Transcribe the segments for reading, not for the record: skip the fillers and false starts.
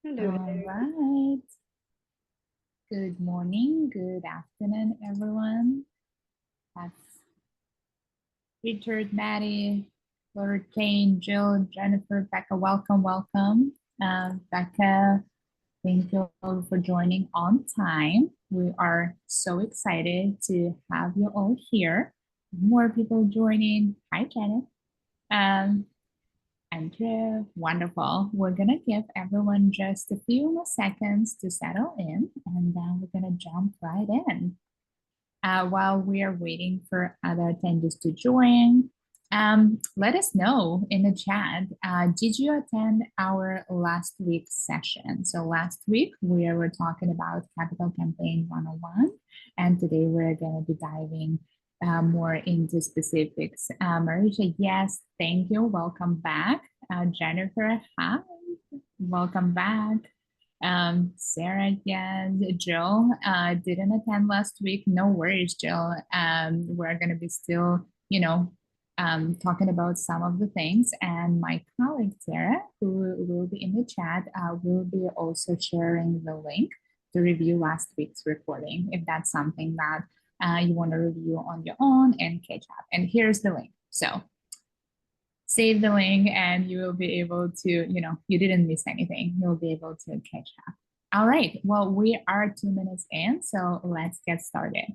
Hello All there. right. Good morning, good afternoon, everyone. That's Richard, Maddie, Laura, Jane, Jill, Jennifer, Becca. Welcome, welcome. Becca, thank you all for joining on time. We are so excited to have you all here. More people joining. Hi, Janet. Um, Andrew, wonderful. We're gonna give everyone just a few more seconds to settle in, and then we're gonna jump right in. While we are waiting for other attendees to join, let us know in the chat. Did you attend our last week's session? So last week we were talking about Capital Campaign 101, and today we're going to be diving more into specifics. Marisha, yes, thank you. Welcome back. Jennifer, hi. Welcome back. Sarah, yes, Jill didn't attend last week. No worries, Jill. We're gonna be still, talking about some of the things, and my colleague Sarah, who will be in the chat, will be also sharing the link to review last week's recording, if that's something that you want to review on your own and catch up. And here's the link. So save the link and you will be able to, you didn't miss anything. You'll be able to catch up. All right. Well, we are 2 minutes in, so let's get started.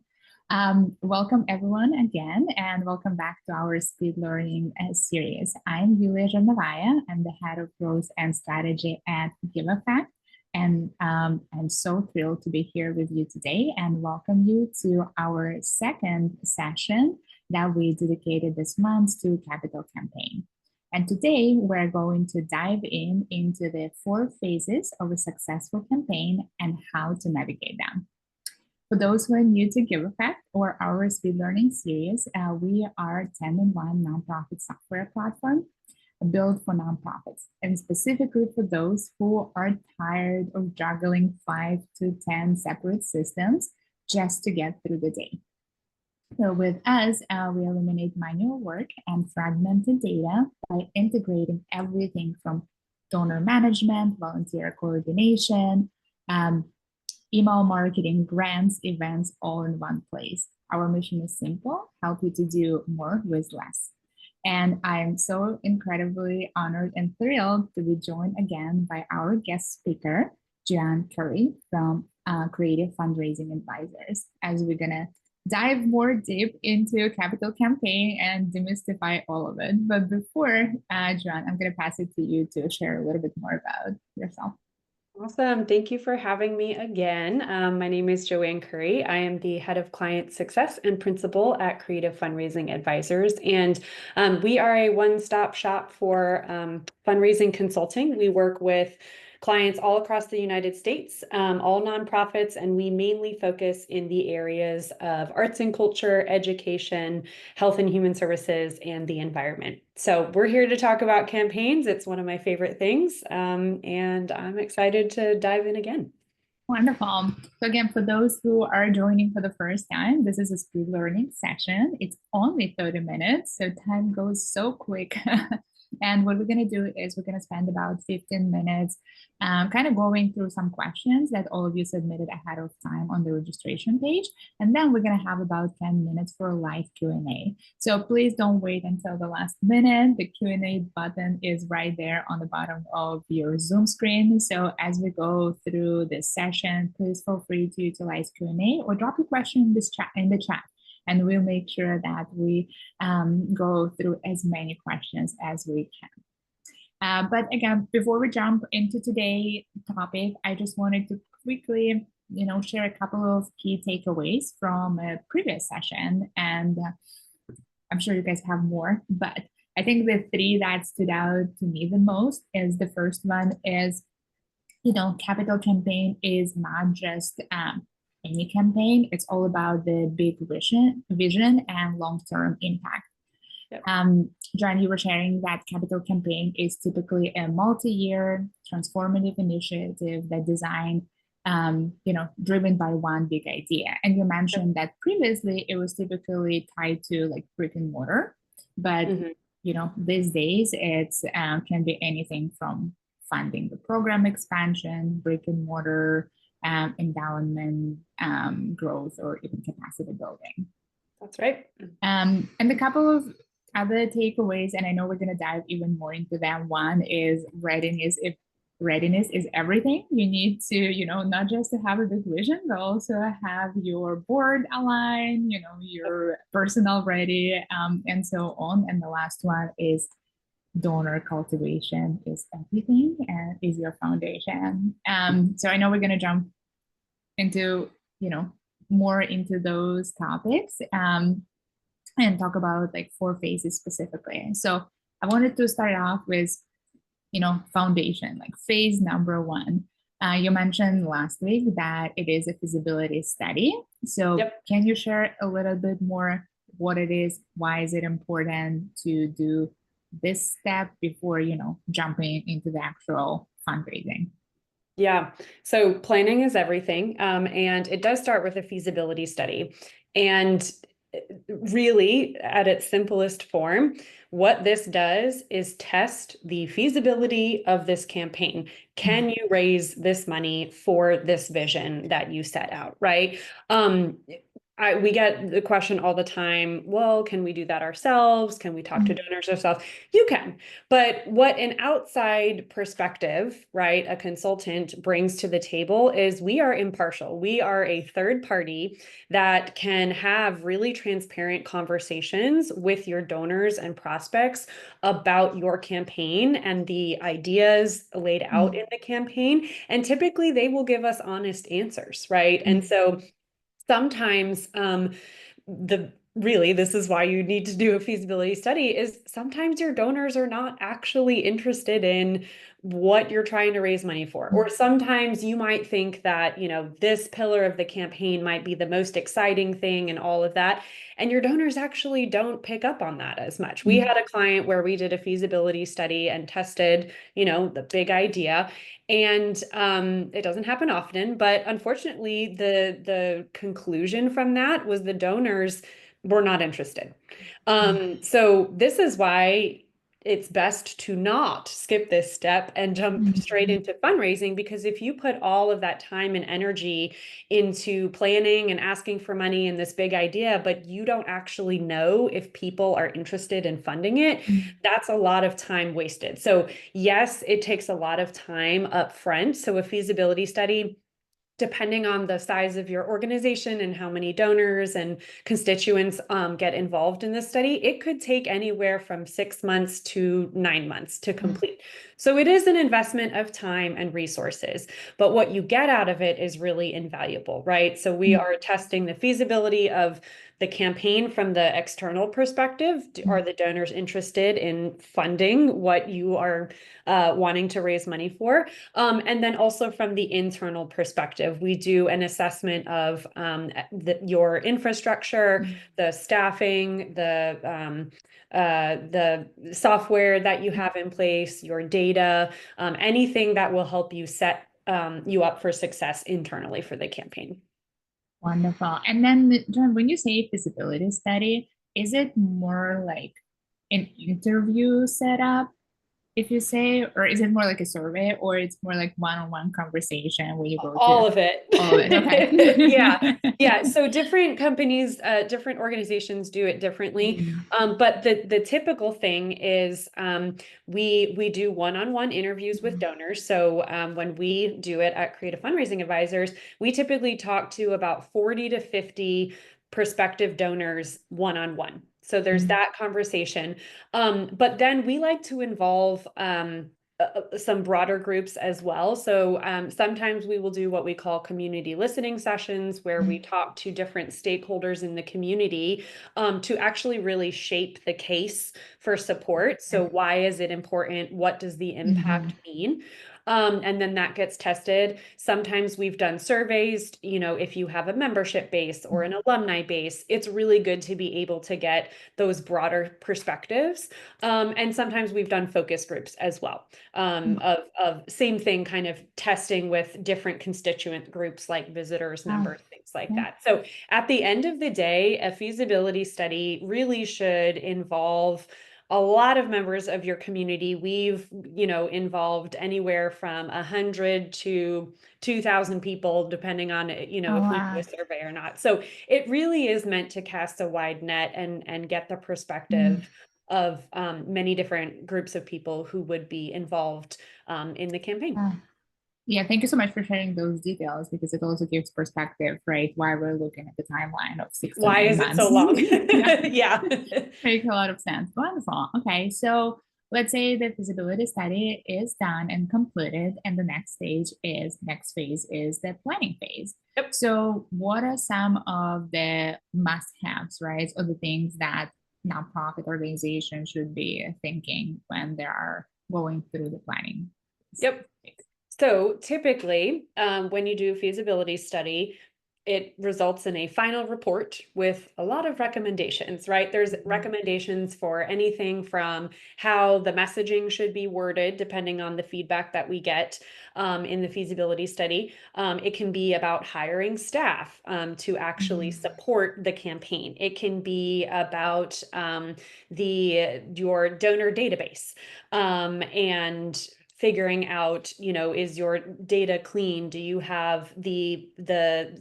Welcome everyone again, and welcome back to our speed learning series. I'm Yulia Zhernovaya. I'm the head of growth and strategy at Giveffect. And I'm so thrilled to be here with you today and welcome you to our second session that we dedicated this month to Capital Campaign. And today we're going to dive into the 4 phases of a successful campaign and how to navigate them. For those who are new to Giveffect or our speed learning series, we are a 10-in-1 nonprofit software platform built for nonprofits, and specifically for those who are tired of juggling 5 to 10 separate systems just to get through the day. So with us, we eliminate manual work and fragmented data by integrating everything from donor management, volunteer coordination, email marketing, grants, events, all in one place. Our mission is simple: help you to do more with less. And I'm so incredibly honored and thrilled to be joined again by our guest speaker, Joanne Curry from Creative Fundraising Advisors, as we're gonna dive more deep into Capital Campaign and demystify all of it. But before, Joanne, I'm gonna pass it to you to share a little bit more about yourself. Awesome. Thank you for having me again. My name is Joanne Curry. I am the head of client success and principal at Creative Fundraising Advisors. And we are a one-stop shop for fundraising consulting. We work with clients all across the United States, all nonprofits, and we mainly focus in the areas of arts and culture, education, health and human services, and the environment. So we're here to talk about campaigns. It's one of my favorite things, and I'm excited to dive in again. Wonderful. So again, for those who are joining for the first time, this is a speed learning session. It's only 30 minutes, so time goes so quick. And what we're going to do is we're going to spend about 15 minutes kind of going through some questions that all of you submitted ahead of time on the registration page. And then we're going to have about 10 minutes for a live Q&A. So please don't wait until the last minute. The Q&A button is right there on the bottom of your Zoom screen. So as we go through this session, please feel free to utilize Q&A or drop a question in the chat. And we'll make sure that we go through as many questions as we can. But again, before we jump into today's topic, I just wanted to quickly, share a couple of key takeaways from a previous session. And I'm sure you guys have more, but I think the 3 that stood out to me the most is the first one is, Capital Campaign is not just any campaign. It's all about the big vision and long-term impact. Yep. John, you were sharing that Capital Campaign is typically a multi-year transformative initiative that designed, driven by one big idea. And you mentioned that previously it was typically tied to like brick and mortar, but these days it's can be anything from funding the program expansion, brick and mortar, endowment, growth, or even capacity building. That's right. And a couple of other takeaways, and I know we're going to dive even more into that. One is readiness. If readiness is everything, you need to, not just to have a big vision, but also have your board aligned, your personnel ready, and so on. And the last one is donor cultivation is everything and is your foundation. So I know we're going to jump into, more into those topics. And talk about like 4 phases specifically. So I wanted to start off with, foundation, like phase number 1. You mentioned last week that it is a feasibility study. So can you share a little bit more what it is? Why is it important to do this step before, jumping into the actual fundraising? Yeah. So planning is everything. And it does start with a feasibility study. And really, at its simplest form, what this does is test the feasibility of this campaign. Can you raise this money for this vision that you set out, right? We get the question all the time, well, can we do that ourselves? Can we talk to donors ourselves? You can. But what an outside perspective, right, a consultant brings to the table is we are impartial. We are a third party that can have really transparent conversations with your donors and prospects about your campaign and the ideas laid out in the campaign. And typically they will give us honest answers, right? And so sometimes this is why you need to do a feasibility study, is sometimes your donors are not actually interested in what you're trying to raise money for. Or sometimes you might think that, this pillar of the campaign might be the most exciting thing and all of that. And your donors actually don't pick up on that as much. We had a client where we did a feasibility study and tested, the big idea. And it doesn't happen often, but unfortunately, the conclusion from that was the donors were not interested. So this is why it's best to not skip this step and jump straight into fundraising, because if you put all of that time and energy into planning and asking for money and this big idea, but you don't actually know if people are interested in funding it, that's a lot of time wasted. So yes, it takes a lot of time up front. So a feasibility study, depending on the size of your organization and how many donors and constituents get involved in this study, it could take anywhere from 6 months to 9 months to complete. So it is an investment of time and resources, but what you get out of it is really invaluable, right? So we are testing the feasibility of the campaign from the external perspective. Are the donors interested in funding what you are wanting to raise money for? And then also from the internal perspective, we do an assessment of your infrastructure, the staffing, the software that you have in place, your data, anything that will help you set you up for success internally for the campaign. Wonderful. And then, John, when you say feasibility study, is it more like an interview setup, if you say, or is it more like a survey, or it's more like one-on-one conversation where you go all of it? All of it. Okay. Yeah. So different companies, different organizations do it differently. But the typical thing is we do one-on-one interviews with donors. So when we do it at Creative Fundraising Advisors, we typically talk to about 40 to 50 prospective donors one-on-one. So there's that conversation. But then we like to involve some broader groups as well. So sometimes we will do what we call community listening sessions, where we talk to different stakeholders in the community to actually really shape the case for support. So why is it important? What does the impact mean? And then that gets tested. Sometimes we've done surveys, if you have a membership base or an alumni base, it's really good to be able to get those broader perspectives. And sometimes we've done focus groups as well, of same thing, kind of testing with different constituent groups like visitors, members, things like that. So at the end of the day, a feasibility study really should involve a lot of members of your community. We've, involved anywhere from 100 to 2,000 people, depending on, Oh, if we do wow. a survey or not. So it really is meant to cast a wide net and get the Mm. perspective of many different groups of people who would be involved in the campaign. Uh, yeah, thank you so much for sharing those details because it also gives perspective, right? Why we're looking at the timeline of six to Why nine is it so months. long? Yeah, Yeah. makes a lot of sense. Wonderful. Okay, so let's say the feasibility study is done and completed, and the next phase is the planning phase. Yep. So, what are some of the must-haves, right, or the things that nonprofit organizations should be thinking when they are going through the planning? Yep. So typically, when you do a feasibility study, it results in a final report with a lot of recommendations, right? There's recommendations for anything from how the messaging should be worded, depending on the feedback that we get in the feasibility study. It can be about hiring staff to actually Mhm. support the campaign. It can be about your donor database and figuring out, is your data clean? Do you have the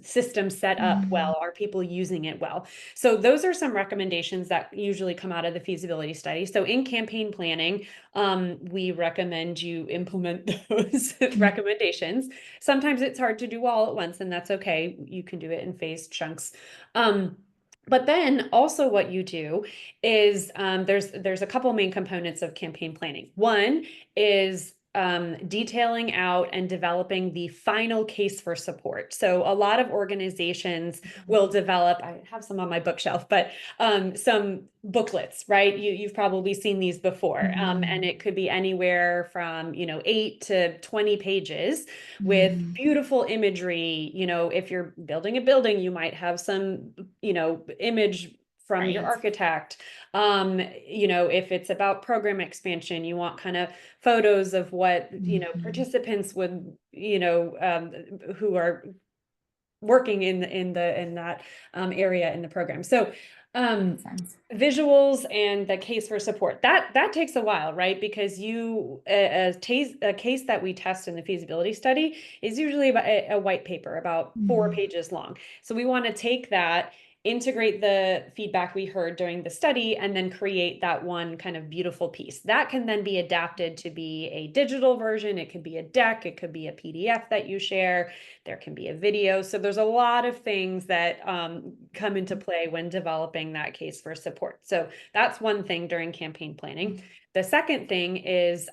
system set up Mhm. well? Are people using it well? So those are some recommendations that usually come out of the feasibility study. So in campaign planning, we recommend you implement those recommendations. Sometimes it's hard to do all at once, and that's okay. You can do it in phased chunks. But then also what you do is there's a couple main components of campaign planning. One is detailing out and developing the final case for support. So a lot of organizations will develop, I have some on my bookshelf, but some booklets, right? You've probably seen these before. And Mhm. it could be anywhere from, 8 to 20 pages with Mhm. beautiful imagery. If you're building a building, you might have some, image from your Right. architect. If it's about program expansion, you want kind of photos of what, Mhm. participants would, who are working in that area in the program. So um, Makes sense. visuals and the case for support, that takes a while, right? Because a case that we test in the feasibility study is usually about a white paper about 4 pages long. So we want to take that, integrate the feedback we heard during the study, and then create that one kind of beautiful piece that can then be adapted to be a digital version. It could be a deck, it could be a PDF that you share, there can be a video. So there's a lot of things that come into play when developing that case for support. So that's one thing during campaign planning. The second thing is,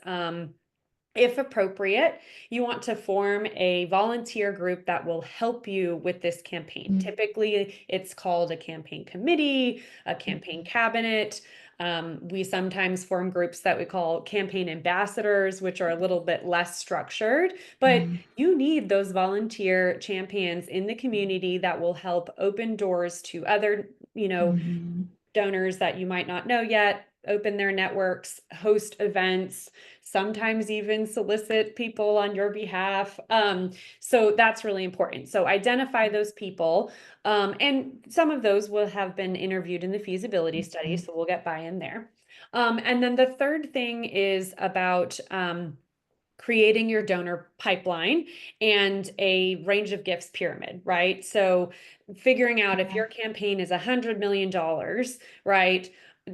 if appropriate, you want to form a volunteer group that will help you with this campaign. Typically, it's called a campaign committee, a campaign cabinet. We sometimes form groups that we call campaign ambassadors, which are a little bit less structured, but you need those volunteer champions in the community that will help open doors to other, Mhm. donors that you might not know yet, open their networks, host events, sometimes even solicit people on your behalf. So that's really important. So identify those people. And some of those will have been interviewed in the feasibility study, so we'll get buy-in there. And then the third thing is about creating your donor pipeline and a range of gifts pyramid, right? So figuring out if Yeah. your campaign is $100 million, right?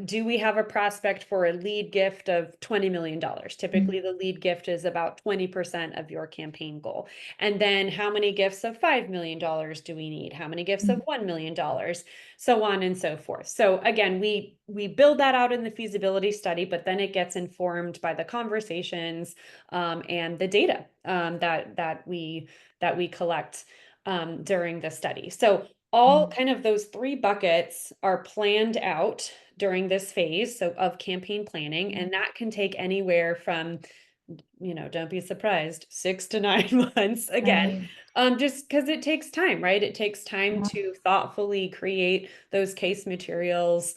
Do we have a prospect for a lead gift of $20 million? Typically, the lead gift is about 20% of your campaign goal. And then how many gifts of $5 million do we need? How many gifts of $1 million? So on and so forth. So again, we build that out in the feasibility study, but then it gets informed by the conversations and the data that we collect during the study. So all kind of those 3 buckets are planned out during this phase of campaign planning, and that can take anywhere from, don't be surprised, 6 to 9 months again, Right. just because it takes time, right? It takes time Yeah. to thoughtfully create those case materials,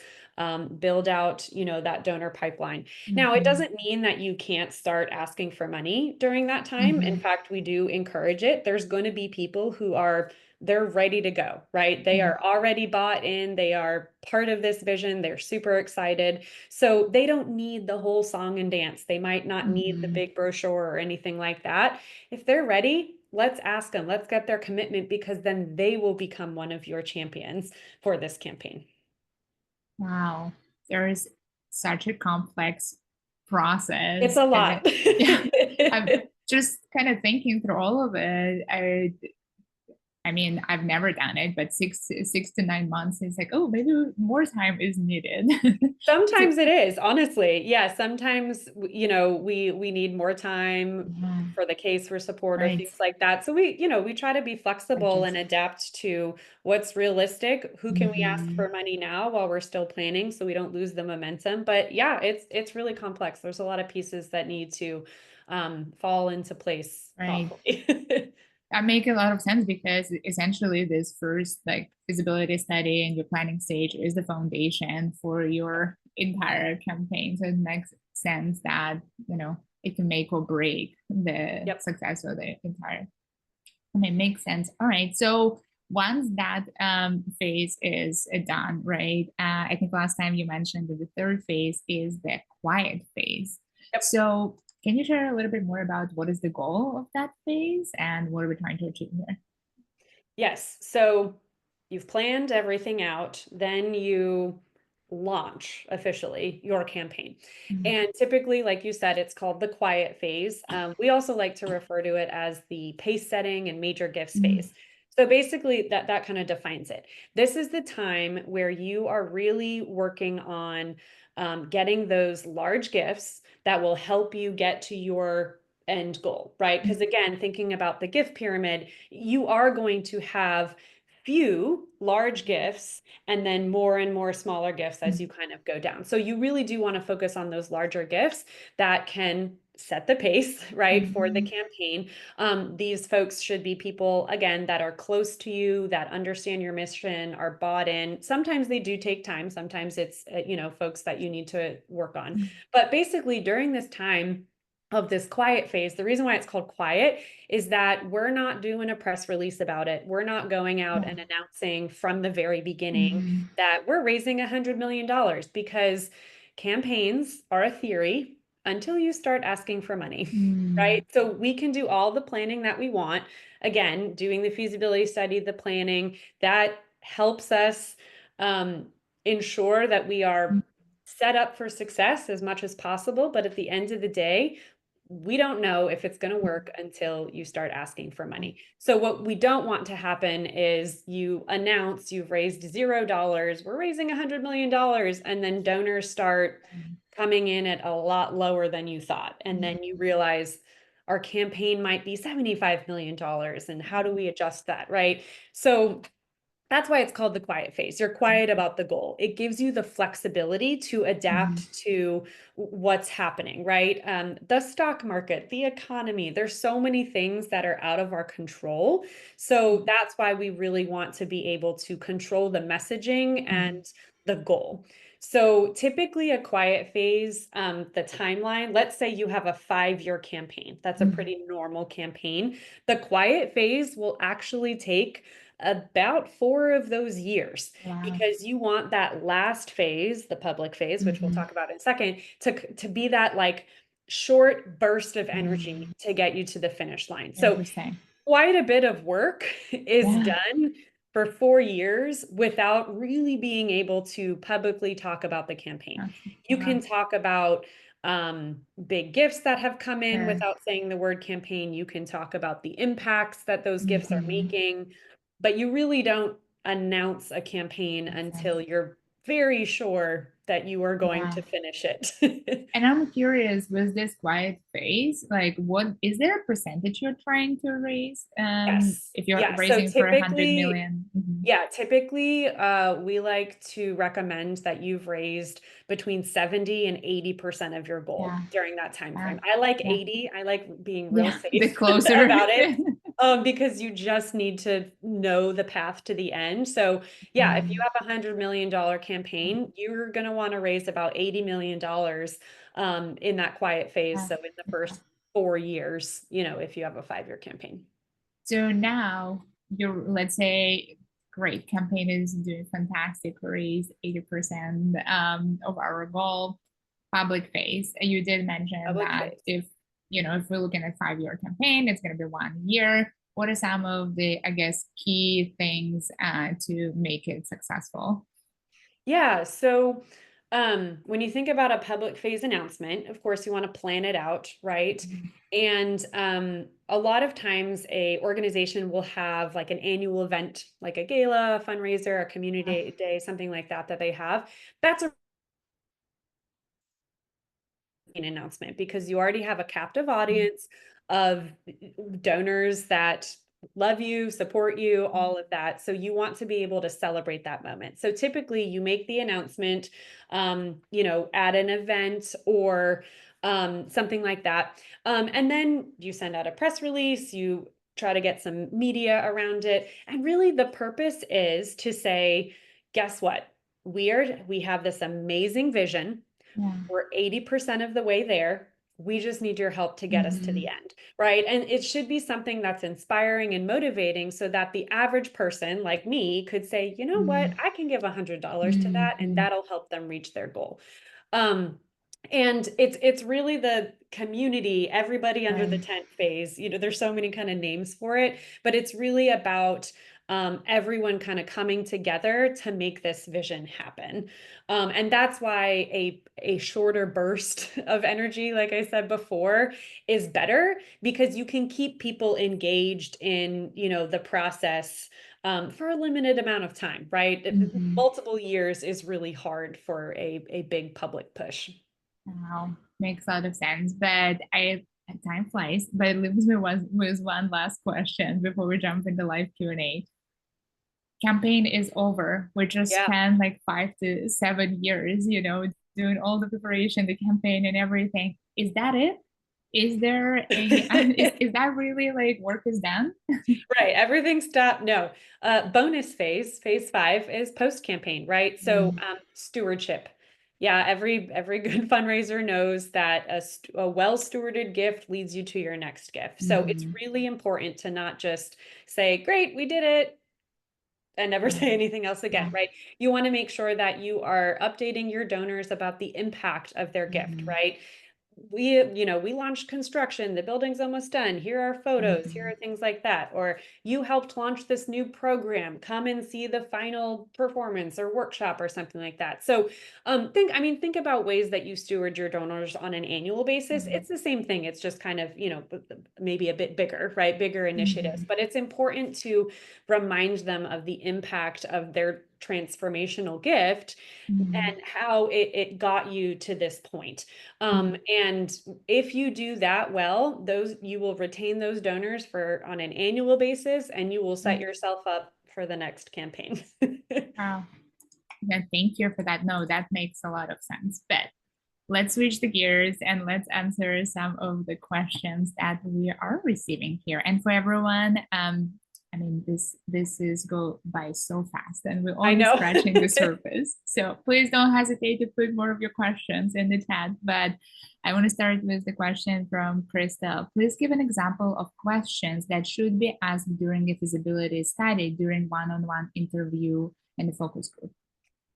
build out, that donor pipeline. Now, it Mhm. doesn't mean that you can't start asking for money during that time. In Mhm. fact, we do encourage it. There's going to be people who are they're ready to go, right? They are already bought in, they are part of this vision, they're super excited. So they don't need the whole song and dance. They might not need the Mhm. big brochure or anything like that. If they're ready, let's ask them, let's get their commitment, because then they will become one of your champions for this campaign. Wow, there is such a complex It's process, a and lot. yeah, I'm just kind of thinking through all of it. I mean, I've never done it, but 6 to 9 months is like, oh, maybe more time is needed. So, Sometimes it is, honestly. Yeah, sometimes we need more time yeah, for the case for support or right. things like that. So we try to be flexible and Adjust. adapt to what's realistic. Who can we ask Mhm. for money now while we're still planning so we don't lose the momentum? But yeah, it's really complex. There's a lot of pieces that need to fall into place Right. thoughtfully. That makes a lot of sense because essentially this first like feasibility study and your planning stage is the foundation for your entire campaign. So it makes sense that, it can make or break the Yep. success of the entire. And it makes sense. All right. So once that phase is done, right? I think last time you mentioned that the third phase is the quiet phase. Yep. So can you share a little bit more about what is the goal of that phase and what are we trying to achieve here? Yes. So you've planned everything out, then you launch officially your campaign. Mhm. And typically, like you said, it's called the quiet phase. We also like to refer to it as the pace setting and major gifts Mhm. phase. So basically, that kind of defines it. This is the time where you are really working on getting those large gifts that will help you get to your end goal, right? Because again, thinking about the gift pyramid, you are going to have few large gifts and then more and more smaller gifts as you kind of go down. So you really do want to focus on those larger gifts that can set the pace, right, for the Mhm. campaign. These folks should be people, again, that are close to you, that understand your mission, are bought in. Sometimes they do take time. Sometimes it's, folks that you need to work on. But basically, during this time, of this quiet phase, the reason why it's called quiet is that we're not doing a press release about it. We're not going out Yeah. and announcing from the very beginning Mhm. that we're raising $100 million, because campaigns are a theory until you start asking for money, right? Mhm. So we can do all the planning that we want. Again, doing the feasibility study, the planning, that helps us um, ensure that we are set up for success as much as possible. But at the end of the day, we don't know if it's going to work until you start asking for money. So what we don't want to happen is you announce you've raised $0, we're raising $100 million, and then donors start coming in at a lot lower than you thought. And then you realize our campaign might be $75 million, and how do we adjust that, right? So that's why it's called the quiet phase. You're quiet about the goal. It gives you the flexibility to Mhm. adapt to what's happening, right? The stock market, the economy, there's so many things that are out of our control. So that's why we really want to be able to control the messaging Mhm. and the goal. So typically a quiet phase, the timeline, let's say you have a 5-year campaign. That's a Mhm. pretty normal campaign. The quiet phase will actually take about 4 of those years, Wow. because you want that last phase, the public phase, which we'll Mhm. talk about in a second, to be that like short burst of energy Mhm. to get you to the finish line. So Interesting. quite a bit of work is Yeah. done for 4 years without really being able to publicly talk about the campaign. Okay. You Wow. can talk about big gifts that have come in Sure. without saying the word campaign. You can talk about the impacts that those gifts are Mhm. making, but you really don't announce a campaign Makes until sense. you're very sure that you are going Yeah. to finish it. And I'm curious, with this quiet phase, like what is there a percentage you're trying to raise? Yes. If you're Yeah. So raising for 100 typically, million. Mhm. yeah, typically, we like to recommend that you've raised between 70 and 80% of your goal Yeah. during that time Yeah. frame. I like Yeah. 80. I like being real Yeah. The safe closer. about it, because you just need to know the path to the end. So, yeah, if you Mhm. have $100 million campaign, you're going to want to raise about $80 million in that quiet phase. Yeah. So, in the Okay. first 4 years, if you have a 5-year campaign. So now, your, let's say, great campaign is doing fantastic, raise 80% of our goal, public phase. You did mention Public that face. if, if we're looking at 5-year campaign, it's going to be 1 year. What are some of the, I guess, key things to make it successful? Yeah, so when you think about a public phase announcement, of course, you want to plan it out, right? And a lot of times, a organization will have like an annual event, like a gala, a fundraiser, a community day, something like that that they have. That's a announcement because you already have a captive audience of donors that love you, support you, all of that. So you want to be able to celebrate that moment. So typically you make the announcement, at an event or something like that. And then you send out a press release, you try to get some media around it. And really the purpose is to say, guess what? We have this amazing vision. Yeah. We're 80% of the way there. We just need your help to get us to the Mhm. end, right? And it should be something that's inspiring and motivating so that the average person like me could say, you know what, I can give $100 to that and Mhm. that'll help them reach their goal. Um, and it's really the community, everybody under the Right. tent phase. There's so many kind of names for it, but it's really about everyone kind of coming together to make this vision happen. And that's why a shorter burst of energy, like I said before, is better because you can keep people engaged in, the process for a limited amount of time, right? Mhm. Multiple years is really hard for a big public push. Wow, makes a lot of sense. But time flies. But it leaves me with one last question before we jump into live Q&A. Campaign is over. We just Yeah. spent like 5 to 7 years, doing all the preparation, the campaign, and everything. Is that it? Is there a is that really like work is done? Right. Everything stopped. No. Bonus phase 5 is post campaign, right? So Mm. stewardship. Yeah, every good fundraiser knows that a well stewarded gift leads you to your next gift. So it's Mhm. really important to not just say, "Great, we did it," and never say Right. anything else again, Yeah. right? You want to make sure that you are updating your donors about the impact of their gift, Mhm. right? We launched construction, the building's almost done, here are photos, here Mhm. are things like that. Or you helped launch this new program, come and see the final performance or workshop or something like that. So think about ways that you steward your donors on an annual basis. Right. It's the same thing, it's just kind of maybe a bit bigger, right? Bigger initiatives, Mhm. but it's important to remind them of the impact of their transformational gift Mhm. and how it got you to this point. Mhm. And if you do that well, you will retain those donors for on an annual basis, and you will set Right. yourself up for the next campaign. Wow. Yeah, thank you for that. No, that makes a lot of sense. But let's switch the gears and let's answer some of the questions that we are receiving here. And for everyone, I mean, this is go by so fast, and we're I only know. scratching the surface. So please don't hesitate to put more of your questions in the chat. But I want to start with the question from Crystal. Please give an example of questions that should be asked during a feasibility study, during one-on-one interview and the focus group.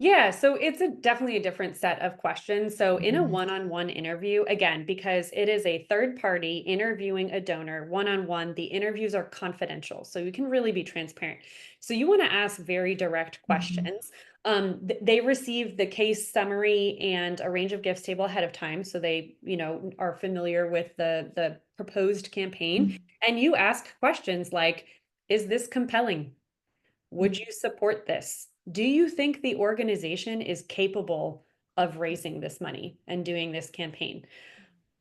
Yeah, so it's definitely a different set of questions. So in a Mhm. one-on-one interview, again, because it is a third party interviewing a donor one-on-one, the interviews are confidential. So you can really be transparent. So you want to ask very direct Mhm. questions. They receive the case summary and a range of gifts table ahead of time. So they, are familiar with the proposed campaign. Mhm. And you ask questions like, is this compelling? Would you support this? Do you think the organization is capable of raising this money and doing this campaign?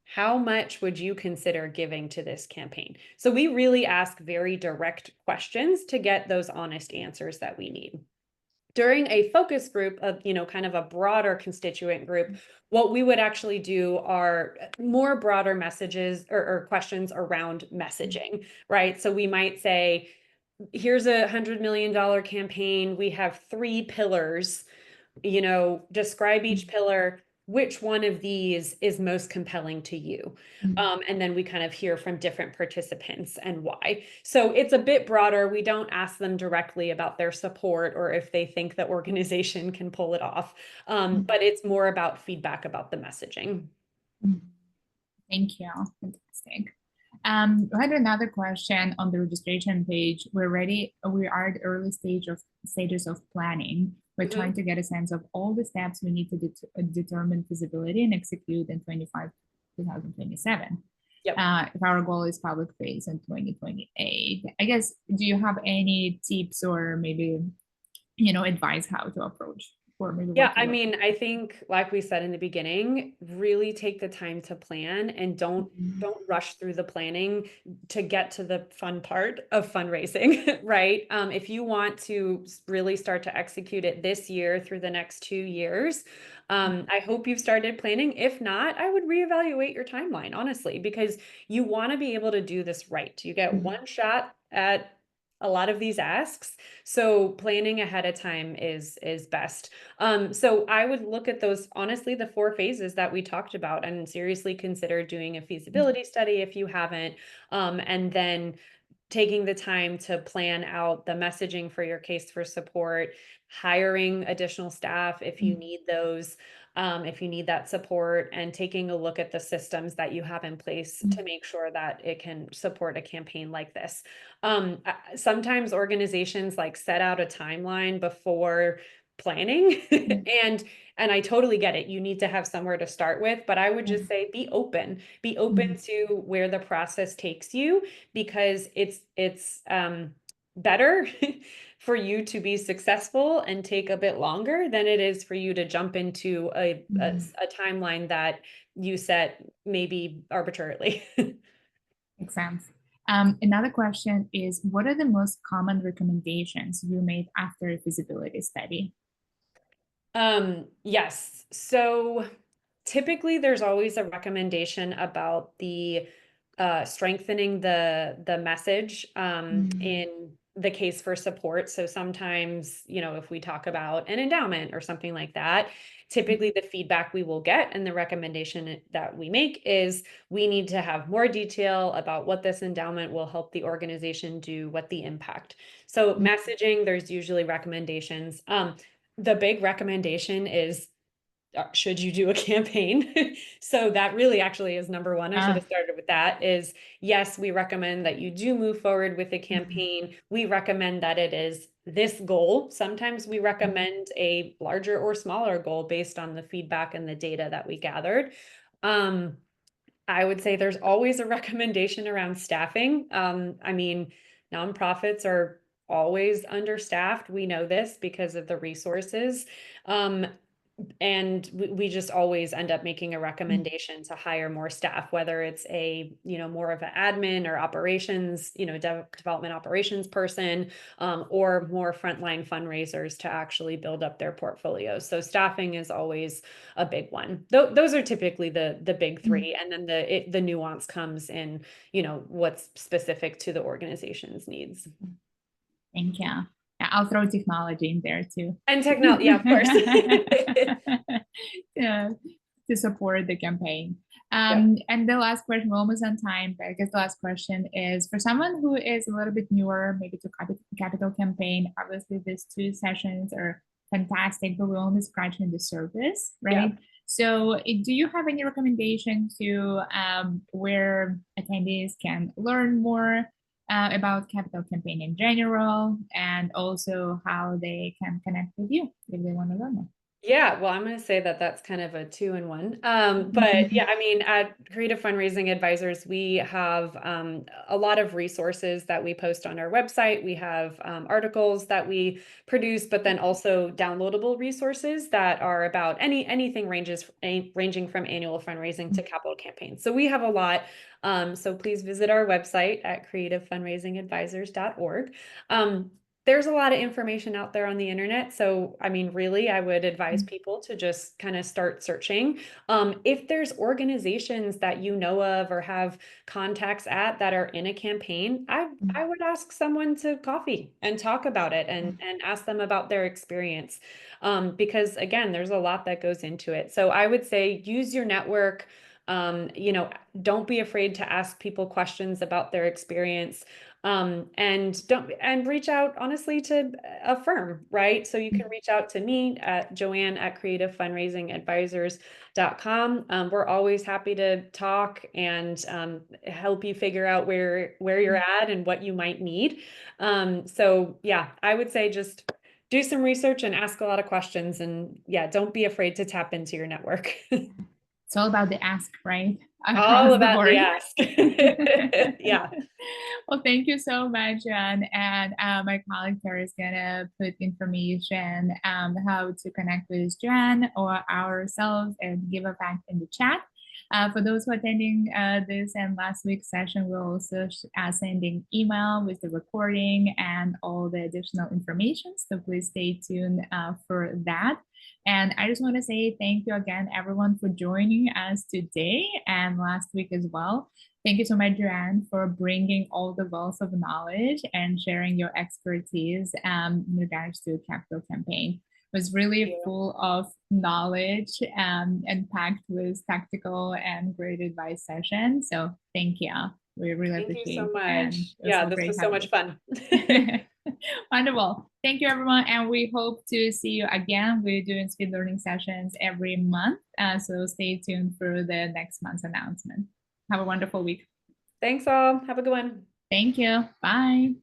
How much would you consider giving to this campaign? So we really ask very direct questions to get those honest answers that we need. During a focus group of, kind of a broader constituent group, what we would actually do are more broader messages or questions around messaging, right? So we might say, here's $100 million campaign. We have 3 pillars. Describe each pillar. which one of these is most compelling to you? And then we kind of hear from different participants and why. So it's a bit broader. We don't ask them directly about their support or if they think the organization can pull it off. But it's more about feedback about the messaging. Thank you. Fantastic. We had another question on the registration page. We're ready. We are at the early stages of planning. We're trying to get a sense of all the steps we need to determine feasibility and execute in 2027. Yep. If our goal is public phase in 2028, I guess, do you have any tips or maybe, advice how to approach? Or maybe Yeah, I mean, I think like we said in the beginning, really take the time to plan and don't rush through the planning to get to the fun part of fundraising, right? If you want to really start to execute it this year through the next 2 years, I hope you've started planning. If not, I would reevaluate your timeline, honestly, because you want to be able to do this right. You get one shot at a lot of these asks, so planning ahead of time is best. So I would look at those, honestly, the 4 phases that we talked about, and seriously consider doing a feasibility study if you haven't, and then taking the time to plan out the messaging for your case for support, hiring additional staff if you need those, if you need that support, and taking a look at the systems that you have in place to make sure that it can support a campaign like this. Sometimes organizations like set out a timeline before planning and I totally get it. You need to have somewhere to start with, but I would just say be open to where the process takes you, because it's better for you to be successful and take a bit longer than it is for you to jump into a timeline that you set maybe arbitrarily. Makes sense. Another question is, what are the most common recommendations you made after a feasibility study? Yes. So typically there's always a recommendation about the strengthening the message in the case for support. So sometimes, if we talk about an endowment or something like that, typically the feedback we will get and the recommendation that we make is we need to have more detail about what this endowment will help the organization do, what the impact. So messaging, there's usually recommendations. The big recommendation is, should you do a campaign? So that really actually is number one. I should have started with that is, yes, we recommend that you do move forward with a campaign. We recommend that it is this goal. Sometimes we recommend a larger or smaller goal based on the feedback and the data that we gathered. I would say there's always a recommendation around staffing. I mean, nonprofits are always understaffed. We know this because of the resources. And we just always end up making a recommendation to hire more staff, whether it's a, more of an admin or operations, development operations person, or more frontline fundraisers to actually build up their portfolios. So staffing is always a big one. Those are typically the big three. And then the nuance comes in, what's specific to the organization's needs. Thank you. I'll throw technology in there too. And technology, yeah, of course. Yeah, to support the campaign. Yep. And the last question, we're almost on time, but I guess the last question is for someone who is a little bit newer, maybe to capital campaign. Obviously, these 2 sessions are fantastic, but we're only scratching the surface, right? Yep. So, do you have any recommendation to where attendees can learn more about capital campaign in general, and also how they can connect with you if they want to learn more? Yeah, well, I'm going to say that that's kind of a 2-in-1. But yeah, I mean, at Creative Fundraising Advisors, we have a lot of resources that we post on our website. We have articles that we produce, but then also downloadable resources that are about anything ranging from annual fundraising to capital campaigns. So we have a lot. So please visit our website at creativefundraisingadvisors.org. there's a lot of information out there on the internet. So, I mean, really, I would advise people to just kind of start searching. If there's organizations that you know of or have contacts at that are in a campaign, I would ask someone to coffee and talk about it and ask them about their experience. Because again, there's a lot that goes into it. So I would say use your network. You know, don't be afraid to ask people questions about their experience. And reach out honestly to a firm, right? So you can reach out to me at Joanne at Creative Fundraising Advisors.com. We're always happy to talk and help you figure out where you're at and what you might need. So yeah, I would say just do some research and ask a lot of questions, and yeah, don't be afraid to tap into your network. It's all about the ask, right? All Across the about the board. ask. Yeah. Well, thank you so much, John. And my colleague Terry is gonna put information how to connect with Jen or ourselves and Giveffect in the chat. For those who are attending this and last week's session, we're also sending email with the recording and all the additional information. So please stay tuned for that. And I just want to say thank you again, everyone, for joining us today and last week as well. Thank you so much, Joanne, for bringing all the wealth of knowledge and sharing your expertise in regards to capital campaign. It was really full of knowledge and packed with tactical and great advice session. So thank you. We really Thank you appreciate so it. And much. it was Yeah, so this great was so having much fun. you. Wonderful. Thank you, everyone. And we hope to see you again. We're doing speed learning sessions every month. So stay tuned for the next month's announcement. Have a wonderful week. Thanks all. Have a good one. Thank you. Bye.